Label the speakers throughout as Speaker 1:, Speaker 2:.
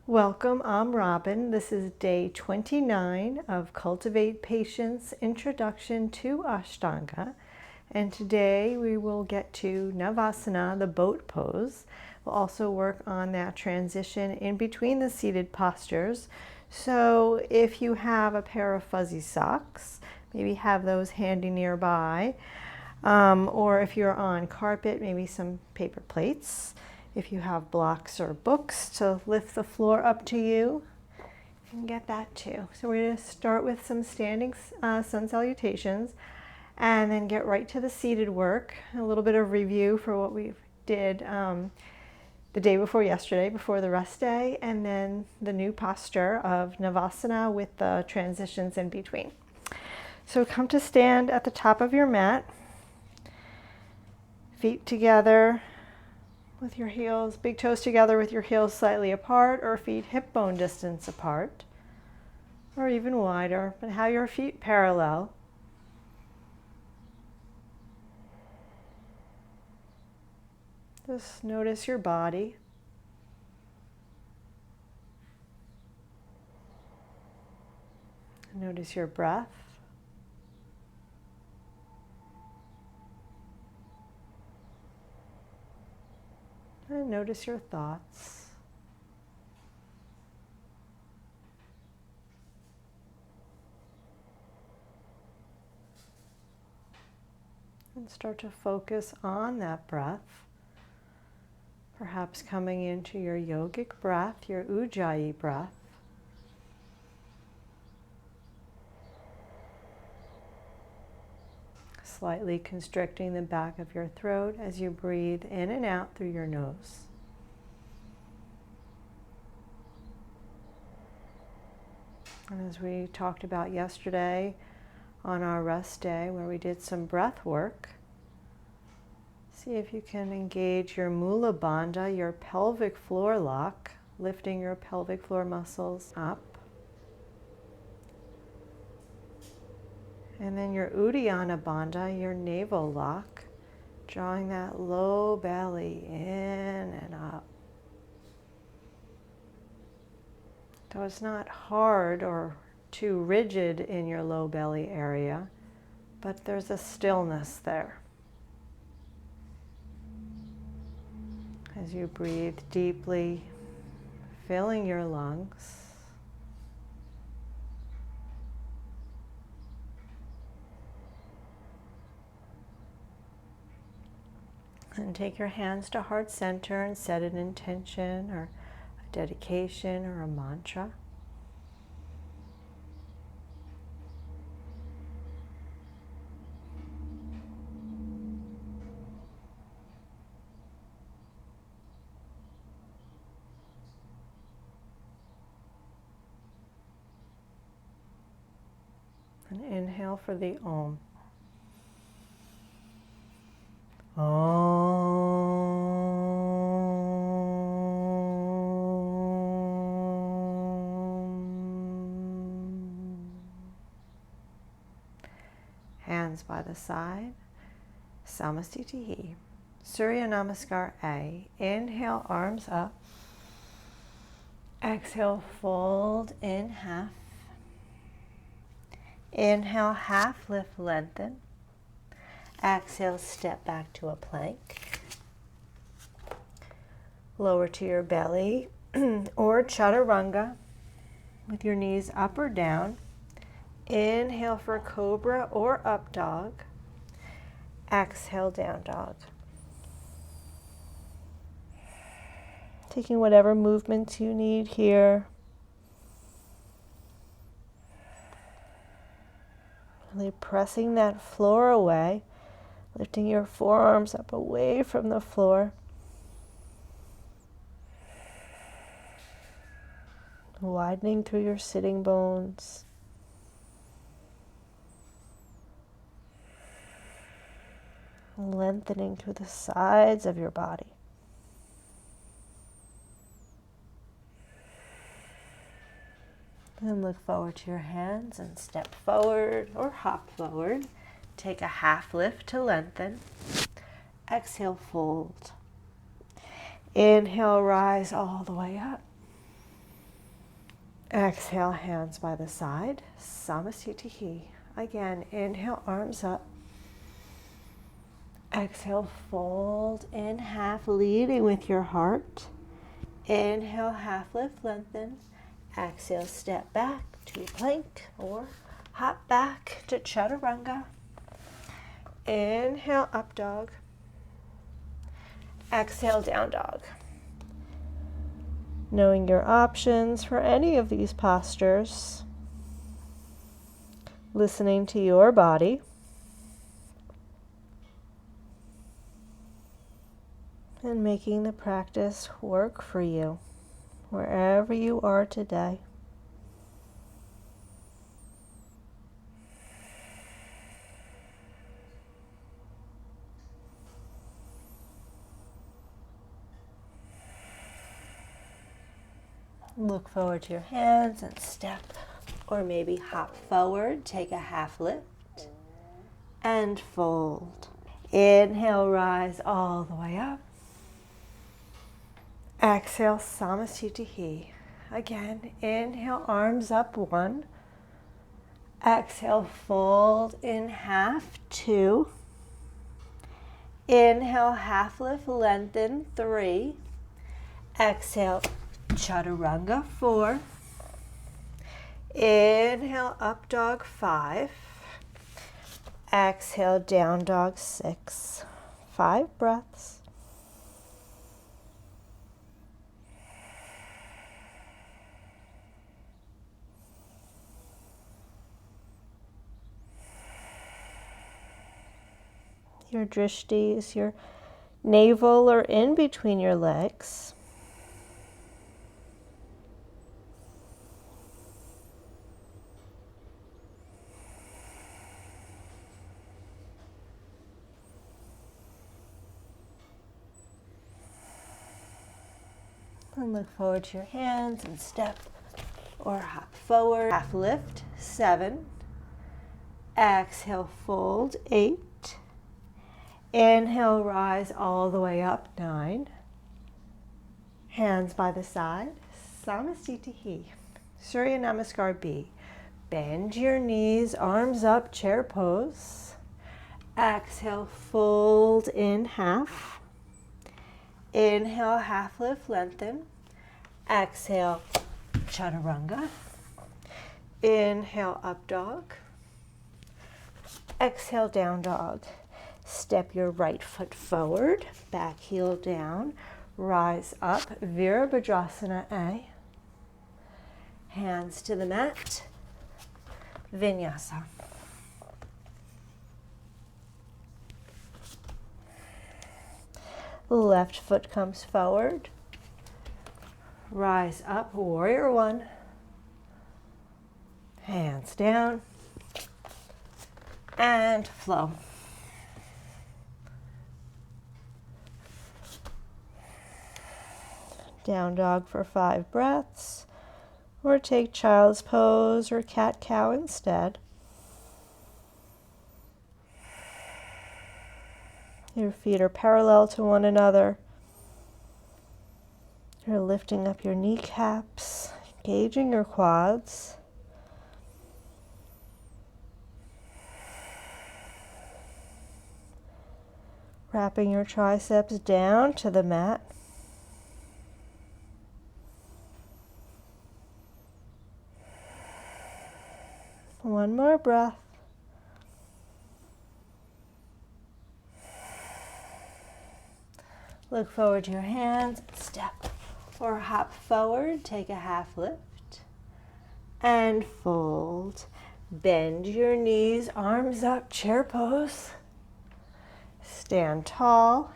Speaker 1: Welcome, I'm Robin. This is day 29 of Cultivate Patience Introduction to Ashtanga. And today we will get to Navasana, the boat pose. We'll also work on that transition in between the seated postures. So if you have a pair of fuzzy socks, maybe have those handy nearby. Or if you're on carpet, maybe some paper plates. If you have blocks or books to lift the floor up to you, you can get that too. So we're going to start with some standing sun salutations and then get right to the seated work. A little bit of review for what we did the day before yesterday, before the rest day, and then the new posture of Navasana with the transitions in between. So come to stand at the top of your mat, feet together, with your heels, big toes together with your heels slightly apart, or feet hip bone distance apart, or even wider, but have your feet parallel. Just notice your body. Notice your breath. And notice your thoughts. And start to focus on that breath. Perhaps coming into your yogic breath, your ujjayi breath. Slightly constricting the back of your throat as you breathe in and out through your nose. And as we talked about yesterday on our rest day where we did some breath work, see if you can engage your Mula Bandha, your pelvic floor lock, lifting your pelvic floor muscles up. And then your Uddiyana Bandha, your navel lock, drawing that low belly in and up. So it's not hard or too rigid in your low belly area, but there's a stillness there. As you breathe deeply, filling your lungs. And take your hands to heart center and set an intention or a dedication or a mantra. And inhale for the Om. Hands by the side, Samastitihi. Surya Namaskar A. Inhale, arms up. Exhale, fold in half. Inhale, half lift, lengthen. Exhale, step back to a plank. Lower to your belly or chaturanga with your knees up or down. Inhale for cobra or up dog. Exhale, down dog. Taking whatever movements you need here. Really pressing that floor away. Lifting your forearms up away from the floor. Widening through your sitting bones. Lengthening through the sides of your body. And look forward to your hands and step forward or hop forward. Take a half lift to lengthen. Exhale, fold. Inhale, rise all the way up. Exhale, hands by the side, Samasthiti. Again, inhale, arms up. Exhale, fold in half, leading with your heart. Inhale, half lift, lengthen. Exhale, step back to plank or hop back to chaturanga. Inhale, up dog. Exhale, down dog. Knowing your options for any of these postures, listening to your body, and making the practice work for you wherever you are today. Look forward to your hands and step, or maybe hop forward, take a half lift, and fold. Inhale, rise all the way up. Exhale, Samasthiti. Again, inhale, arms up, 1. Exhale, fold in half, 2. Inhale, half lift, lengthen, 3. Exhale, chaturanga, 4. Inhale, up dog, 5. Exhale, down dog, 6. 5 breaths. Your drishti is your navel or in between your legs. And look forward to your hands and step or hop forward. Half lift, 7. Exhale, fold, 8. Inhale, rise all the way up, 9. Hands by the side, Samasthiti. Surya Namaskar B. Bend your knees, arms up, chair pose. Exhale, fold in half. Inhale, half lift, lengthen. Exhale, chaturanga. Inhale, up dog. Exhale, down dog. Step your right foot forward, back heel down, rise up, Virabhadrasana A. Hands to the mat, vinyasa. Left foot comes forward, rise up, warrior 1. Hands down, and flow. Down dog for 5 breaths, or take child's pose or cat-cow instead. Your feet are parallel to one another. You're lifting up your kneecaps, engaging your quads. Wrapping your triceps down to the mat. One more breath. Look forward to your hands, step or hop forward, take a half lift and fold. Bend your knees, arms up, chair pose. Stand tall,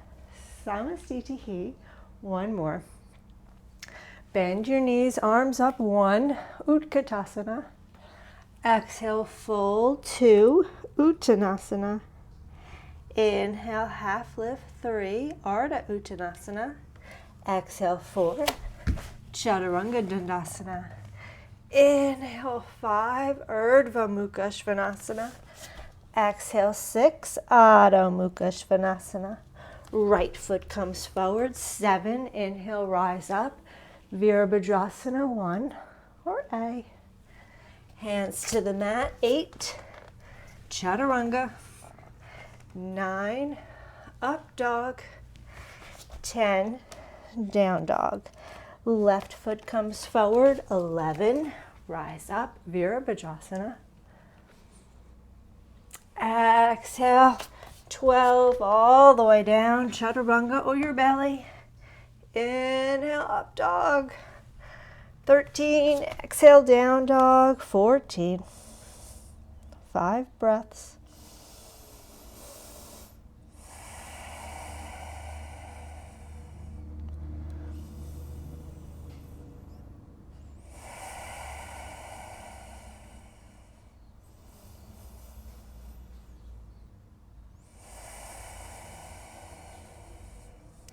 Speaker 1: Samasthiti. One more. Bend your knees, arms up, 1, Utkatasana. Exhale, fold, 2, Uttanasana. Inhale, half lift, 3, Ardha Uttanasana. Exhale, 4, Chaturanga Dandasana. Inhale, 5, Urdhva Mukha Svanasana. Exhale, 6, Adho Mukha Svanasana. Right foot comes forward, 7, inhale, rise up, Virabhadrasana 1, or A. Hands to the mat. 8, chaturanga. 9, up dog. 10, down dog. Left foot comes forward. 11, rise up, Virabhadrasana. Exhale. 12, all the way down, chaturanga or your belly. Inhale, up dog. 13, exhale, down dog. 14, 5 breaths.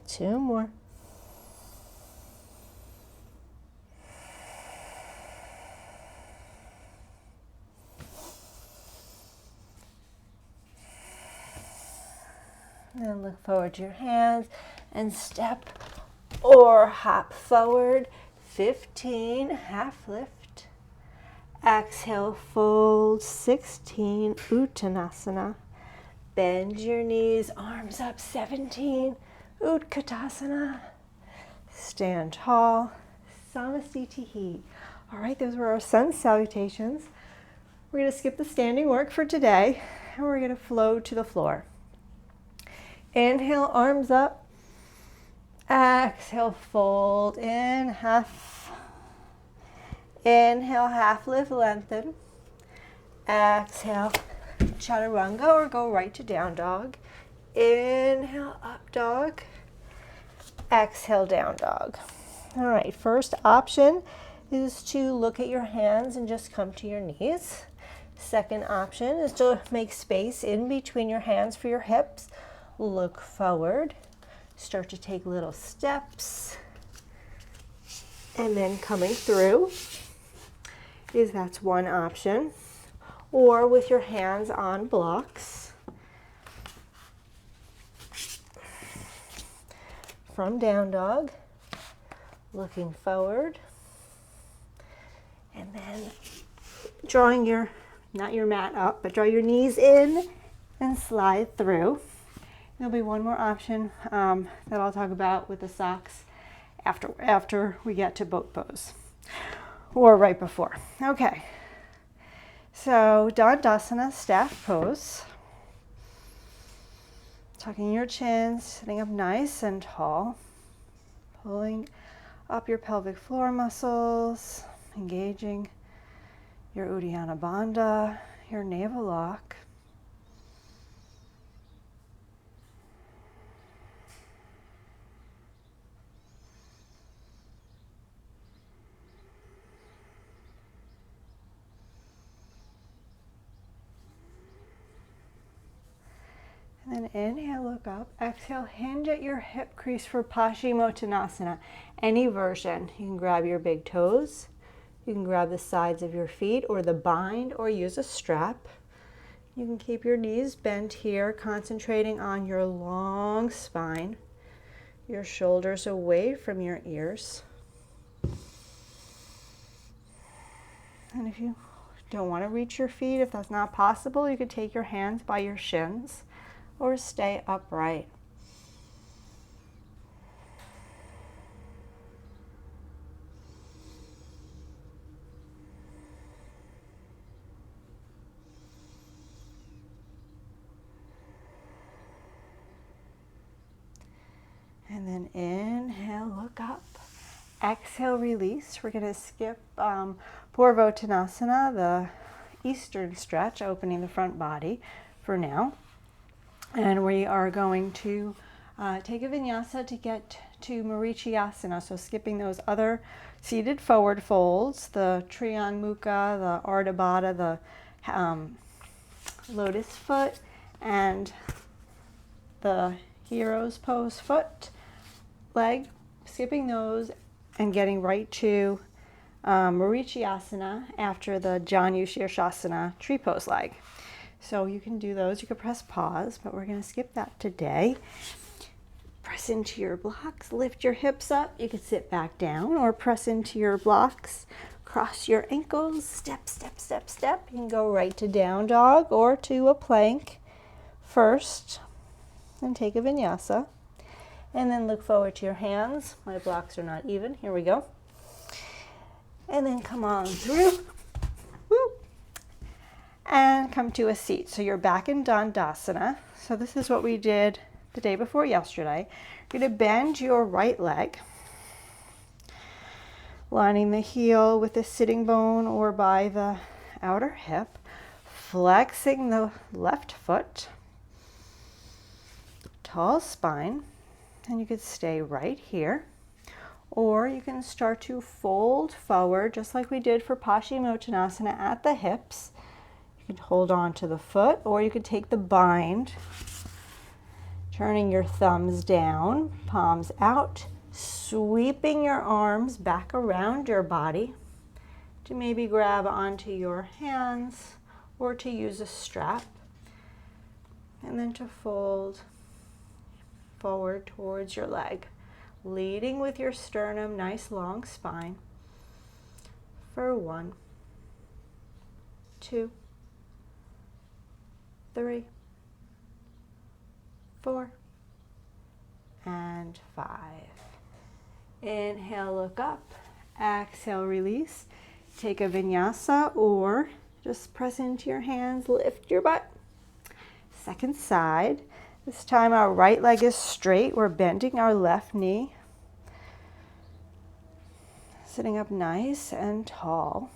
Speaker 1: Two more. And look forward to your hands and step or hop forward. 15, half lift. Exhale, fold. 16, Uttanasana. Bend your knees, arms up. 17, Utkatasana. Stand tall. Samasthiti. All right, those were our sun salutations. We're going to skip the standing work for today, and we're going to flow to the floor. Inhale, arms up. Exhale, fold in, half. Inhale, half lift, lengthen. Exhale, chaturanga or go right to down dog. Inhale, up dog. Exhale, down dog. All right, first option is to look at your hands and just come to your knees. Second option is to make space in between your hands for your hips. Look forward. Start to take little steps. And then coming through that's one option. Or with your hands on blocks. From down dog, looking forward. And then drawing your, not your mat up, but draw your knees in and slide through. There'll be one more option that I'll talk about with the socks after we get to boat pose, or right before. Okay, so Dandasana, staff pose. Tucking your chin, sitting up nice and tall, pulling up your pelvic floor muscles, engaging your Uddiyana Bandha, your navel lock. And then inhale, look up. Exhale, hinge at your hip crease for Paschimottanasana. Any version. You can grab your big toes. You can grab the sides of your feet or the bind or use a strap. You can keep your knees bent here, concentrating on your long spine. Your shoulders away from your ears. And if you don't want to reach your feet, if that's not possible, you could take your hands by your shins or stay upright. And then inhale, look up. Exhale, release. We're going to skip Purvottanasana, the eastern stretch, opening the front body for now. And we are going to take a vinyasa to get to Marichyasana. So skipping those other seated forward folds, the Triang Mukha, the Ardha Baddha, the lotus foot, and the hero's pose foot, leg, skipping those and getting right to Marichyasana after the Janu Shirshasana tree pose leg. So you can do those. You can press pause, but we're going to skip that today. Press into your blocks, lift your hips up. You can sit back down or press into your blocks Cross your ankles, step, step, step, step. You can go right to down dog or to a plank first and take a vinyasa. And then look forward to your hands. My blocks are not even. Here we go. And then come on through. Woo. And come to a seat. So you're back in Dandasana. So this is what we did the day before yesterday. You're going to bend your right leg, lining the heel with the sitting bone or by the outer hip, flexing the left foot, tall spine, and you could stay right here. Or you can start to fold forward, just like we did for Paschimottanasana at the hips. You can hold on to the foot, or you could take the bind, turning your thumbs down, palms out, sweeping your arms back around your body to maybe grab onto your hands or to use a strap, and then to fold forward towards your leg, leading with your sternum, nice long spine, for 1, 2, 3, 4, and 5. Inhale, look up. Exhale, release. Take a vinyasa or just press into your hands, lift your butt. Second side. This time our right leg is straight. We're bending our left knee. Sitting up nice and tall.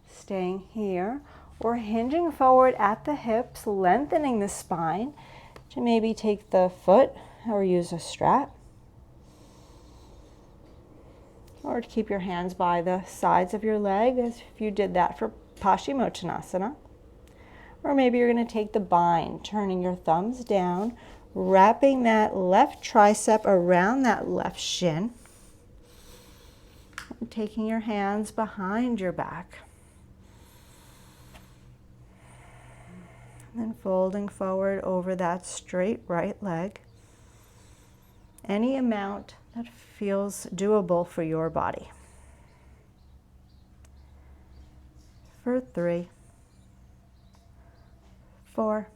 Speaker 1: Staying here or hinging forward at the hips, lengthening the spine to maybe take the foot or use a strap. Or to keep your hands by the sides of your leg as if you did that for Paschimottanasana. Or maybe you're going to take the bind, turning your thumbs down, wrapping that left tricep around that left shin, and taking your hands behind your back. And then folding forward over that straight right leg. Any amount that feels doable for your body. For 3, 4,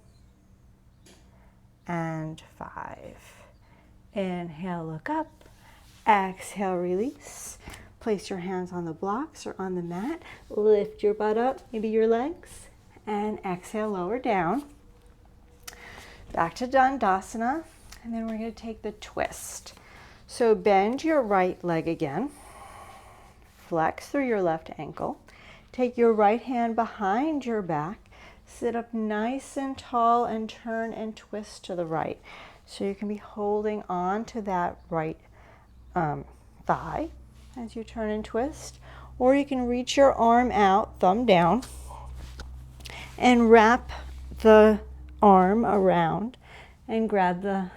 Speaker 1: and 5. Inhale, look up. Exhale, release. Place your hands on the blocks or on the mat. Lift your butt up, maybe your legs, and exhale, lower down. Back to Dandasana, and then we're going to take the twist. So bend your right leg again. Flex through your left ankle. Take your right hand behind your back. Sit up nice and tall and turn and twist to the right. So you can be holding on to that right thigh as you turn and twist. Or you can reach your arm out, thumb down, and wrap the arm around and grab the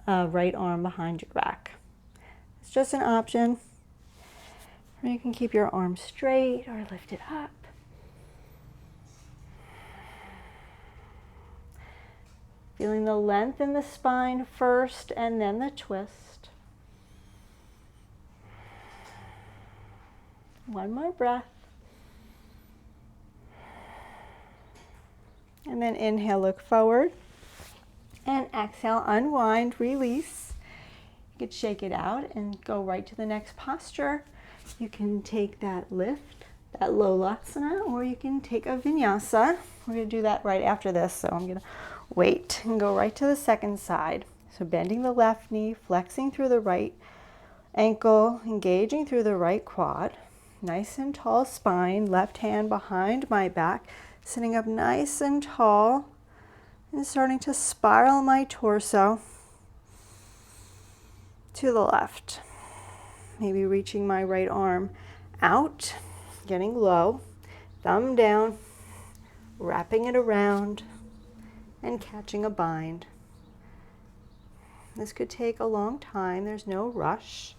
Speaker 1: right arm behind your back. It's just an option. Or you can keep your arm straight or lift it up. Feeling the length in the spine first and then the twist. One more breath. And then inhale, look forward. And exhale, unwind, release. You could shake it out and go right to the next posture. You can take that lift, that Navasana, or you can take a vinyasa. We're going to do that right after this, so I'm going to wait and go right to the second side. So bending the left knee, flexing through the right ankle, engaging through the right quad. Nice and tall spine, left hand behind my back, sitting up nice and tall, and starting to spiral my torso to the left. Maybe reaching my right arm out, getting low, thumb down, wrapping it around, and catching a bind. This could take a long time. There's no rush.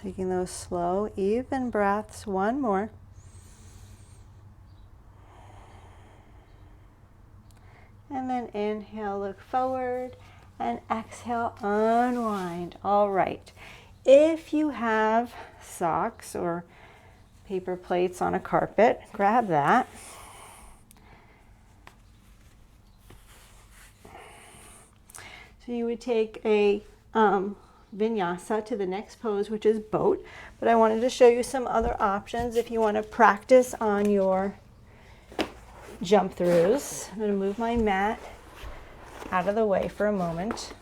Speaker 1: Taking those slow, even breaths. One more. And then inhale, look forward, and exhale, unwind. All right. If you have socks or paper plates on a carpet, grab that. So you would take a vinyasa to the next pose, which is boat. But I wanted to show you some other options if you want to practice on your jump throughs. I'm going to move my mat out of the way for a moment.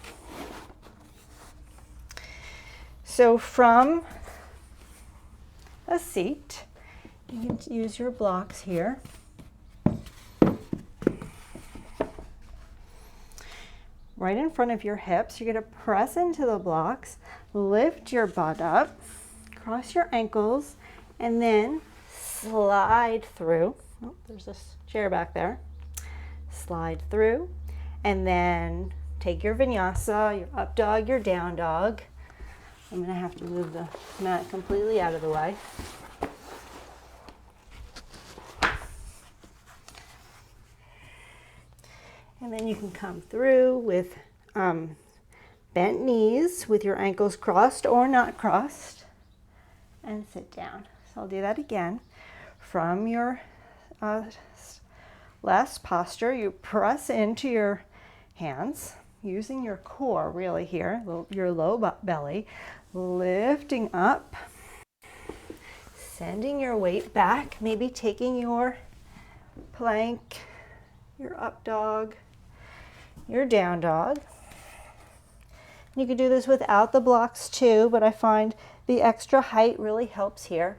Speaker 1: So from a seat, you can use your blocks here. Right in front of your hips, you're going to press into the blocks, lift your butt up, cross your ankles, and then slide through. Oh, there's this chair back there. Slide through, and then take your vinyasa, your up dog, your down dog. I'm going to have to move the mat completely out of the way. And then you can come through with bent knees with your ankles crossed or not crossed, and sit down. So I'll do that again. From your last posture, you press into your hands, using your core really here, your low belly, lifting up, sending your weight back, maybe taking your plank, your up dog, your down dog. You can do this without the blocks too, but I find the extra height really helps here.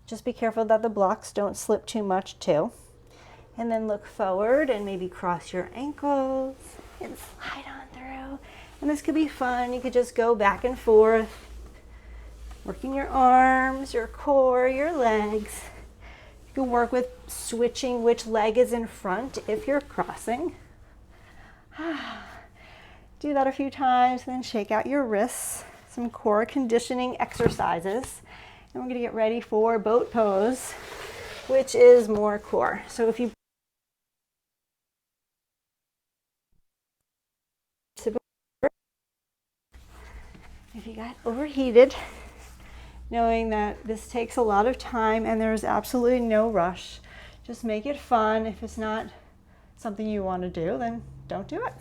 Speaker 1: Just be careful that the blocks don't slip too much too. And then look forward and maybe cross your ankles and slide on through. And this could be fun. You could just go back and forth, working your arms, your core, your legs. You can work with switching which leg is in front if you're crossing. Do that a few times, then shake out your wrists. Some core conditioning exercises. And we're going to get ready for boat pose, which is more core. So if you got overheated, knowing that this takes a lot of time and there's absolutely no rush, just make it fun. If it's not something you want to do, then don't do it.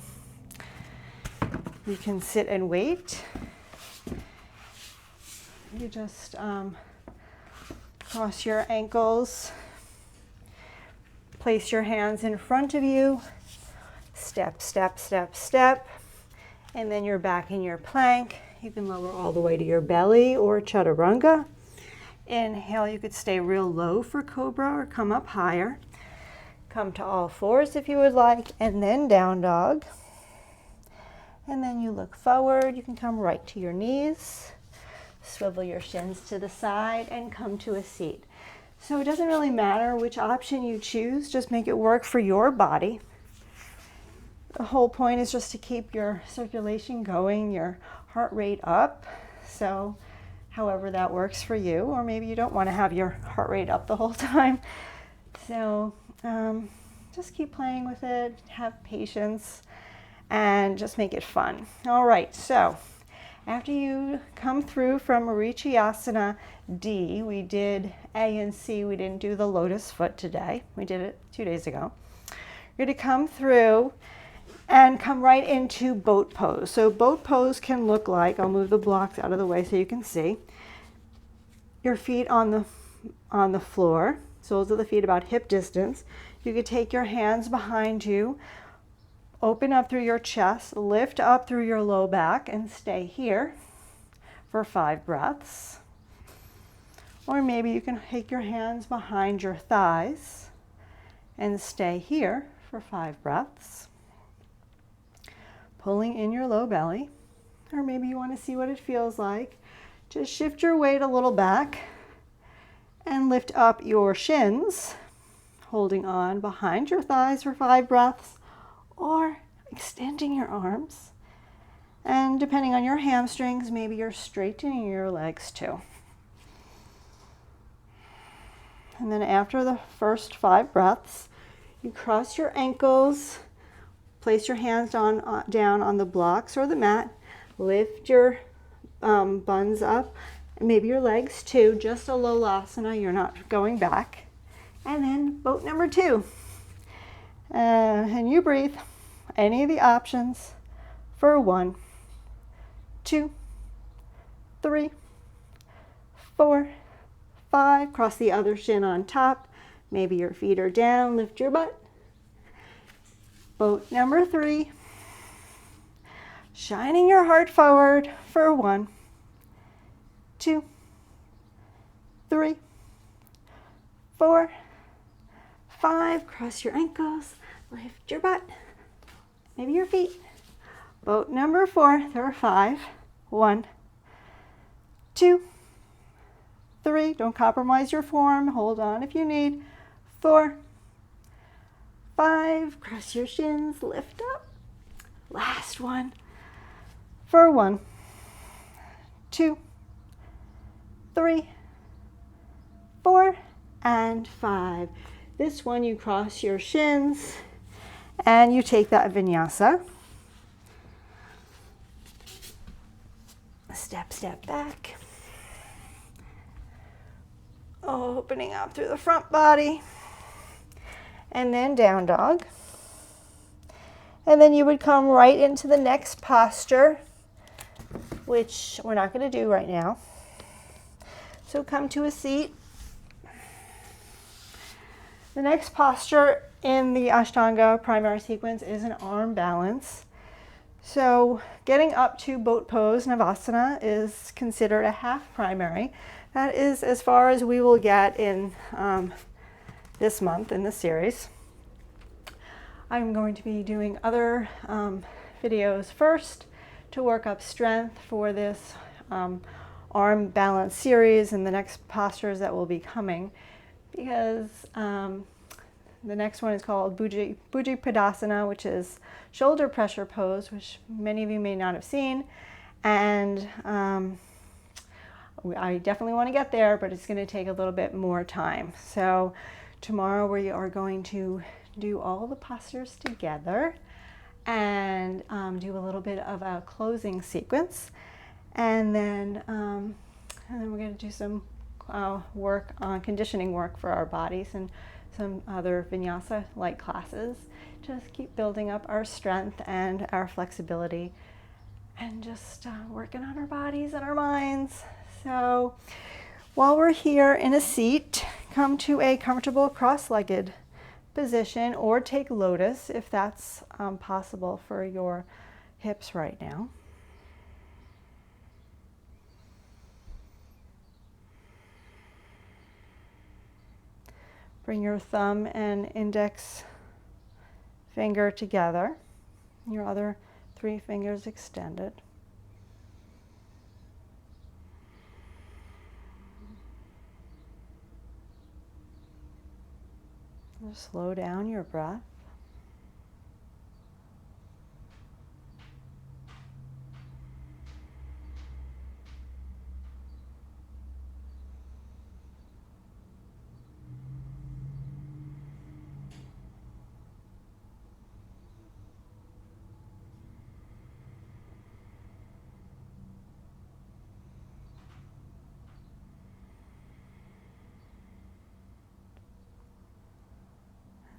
Speaker 1: You can sit and wait. You just cross your ankles, place your hands in front of you, step, step, step, step, and then you're back in your plank. You can lower all the way to your belly or chaturanga. Inhale, you could stay real low for cobra or come up higher. Come to all fours if you would like, and then down dog. And then you look forward. You can come right to your knees, swivel your shins to the side, and come to a seat. So it doesn't really matter which option you choose, just make it work for your body. The whole point is just to keep your circulation going, your heart rate up. So however that works for you, or maybe you don't want to have your heart rate up the whole time. So just keep playing with it, have patience, and just make it fun. All right, so after you come through from Marichyasana D, we did A and C. We didn't do the lotus foot today. We did it 2 days ago. You're going to come through and come right into boat pose. So boat pose can look like, I'll move the blocks out of the way so you can see, your feet on the floor, soles of the feet about hip distance. You could take your hands behind you, open up through your chest, lift up through your low back, and stay here for 5 breaths. Or maybe you can take your hands behind your thighs and stay here for 5 breaths. Pulling in your low belly. Or maybe you want to see what it feels like. Just shift your weight a little back and lift up your shins, holding on behind your thighs for 5 breaths, or extending your arms. And depending on your hamstrings, maybe you're straightening your legs too. And then after the first 5 breaths, you cross your ankles, place your hands down on the blocks or the mat. Lift your buns up, and maybe your legs too, just a Navasana, you're not going back. And then boat number 2. And you breathe any of the options for 1, 2, 3, 4, 5. Cross the other shin on top. Maybe your feet are down, lift your butt. Boat number 3. Shining your heart forward for 1, 2, 3, 4, 5. Cross your ankles, lift your butt, maybe your feet. Boat number 4, there are 5. 1, 2, 3. Don't compromise your form. Hold on if you need. 4, 5. Cross your shins, lift up. Last one for 1, 2, 3, 4, and 5. This one you cross your shins and you take that vinyasa. Step back. Opening up through the front body. And then down dog. And then you would come right into the next posture, which we're not going to do right now. So come to a seat. The next posture in the Ashtanga primary sequence is an arm balance. So getting up to boat pose, Navasana, is considered a half primary. That is as far as we will get in this month in the series. I'm going to be doing other videos first to work up strength for this arm balance series and the next postures that will be coming, because the next one is called Paschimottanasana, which is shoulder pressure pose, which many of you may not have seen. And I definitely want to get there, but it's going to take a little bit more time. So tomorrow we are going to do all the postures together and do a little bit of a closing sequence. And then we're going to do some work on conditioning work for our bodies and some other vinyasa-like classes. Just keep building up our strength and our flexibility and just working on our bodies and our minds. So while we're here in a seat, come to a comfortable cross-legged position or take lotus if that's possible for your hips right now. Bring your thumb and index finger together, your other 3 fingers extended. Just slow down your breath.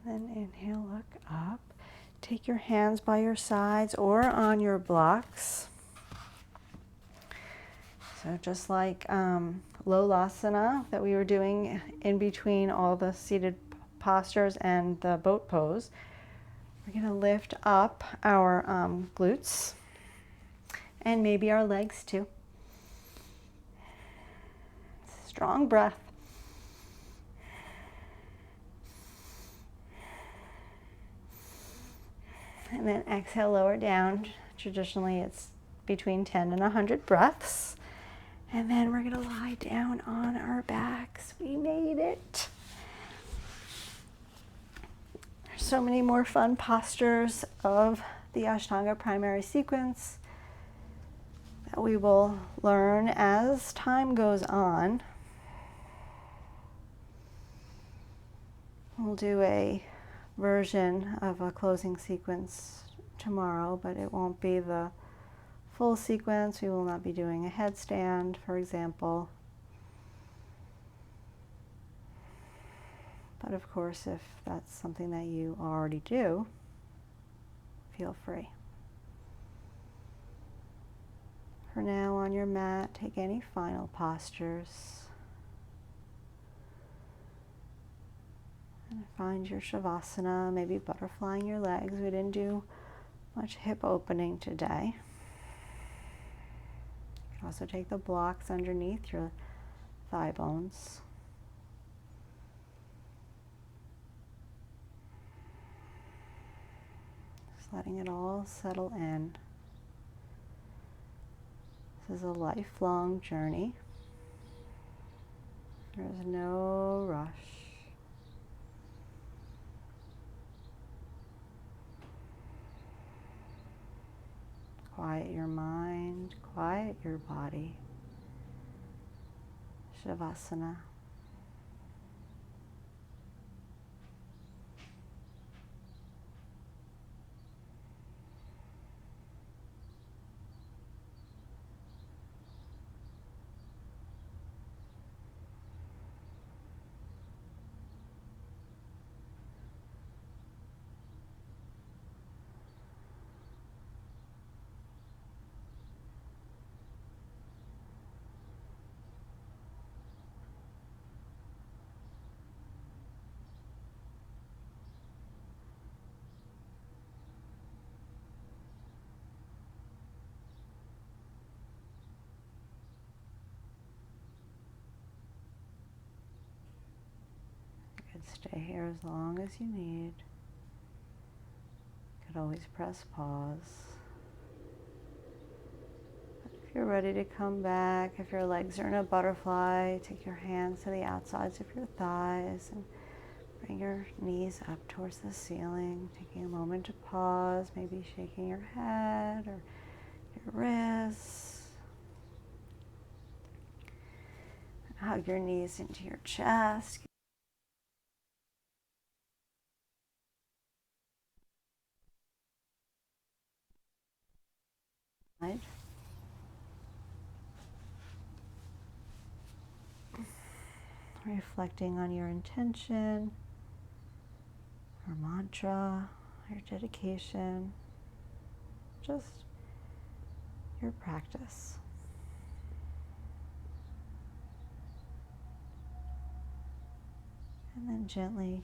Speaker 1: Then inhale, look up. Take your hands by your sides or on your blocks. So just like Lasana that we were doing in between all the seated postures and the boat pose, we're going to lift up our glutes and maybe our legs too. Strong breath. And then exhale, lower down. Traditionally, it's between 10 and 100 breaths. And then we're going to lie down on our backs. We made it. There's so many more fun postures of the Ashtanga primary sequence that we will learn as time goes on. We'll do a version of a closing sequence tomorrow, but it won't be the full sequence. We will not be doing a headstand, for example. But of course, if that's something that you already do, feel free. For now, on your mat, take any final postures. And find your Shavasana, maybe butterflying your legs. We didn't do much hip opening today. You can also take the blocks underneath your thigh bones. Just letting it all settle in. This is a lifelong journey. There is no rush. Quiet your mind, quiet your body. Shavasana. Stay here as long as you need. You could always press pause. But if you're ready to come back, if your legs are in a butterfly, take your hands to the outsides of your thighs and bring your knees up towards the ceiling. Taking a moment to pause, maybe shaking your head or your wrists. And hug your knees into your chest. Reflecting on your intention, your mantra, your dedication, just your practice. And then gently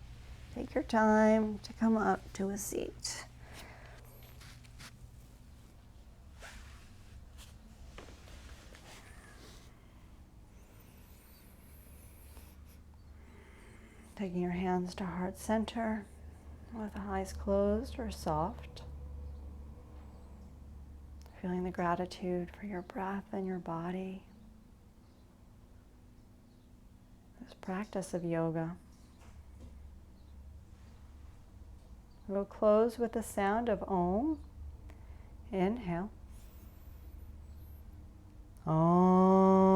Speaker 1: take your time to come up to a seat. Taking your hands to heart center with eyes closed or soft. Feeling the gratitude for your breath and your body. This practice of yoga. We'll close with the sound of Om. Inhale. Om.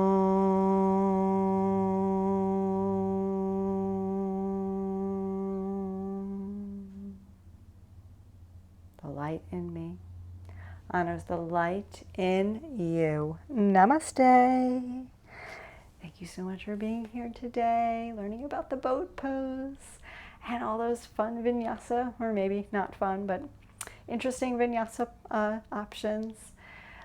Speaker 1: The light in me honors the light in you. Namaste. Thank you so much for being here today, learning about the boat pose and all those fun vinyasa, or maybe not fun, but interesting vinyasa options.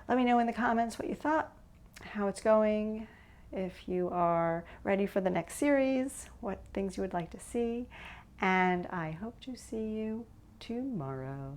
Speaker 1: Let me know in the comments what you thought, how it's going, if you are ready for the next series, what things you would like to see, and I hope to see you tomorrow.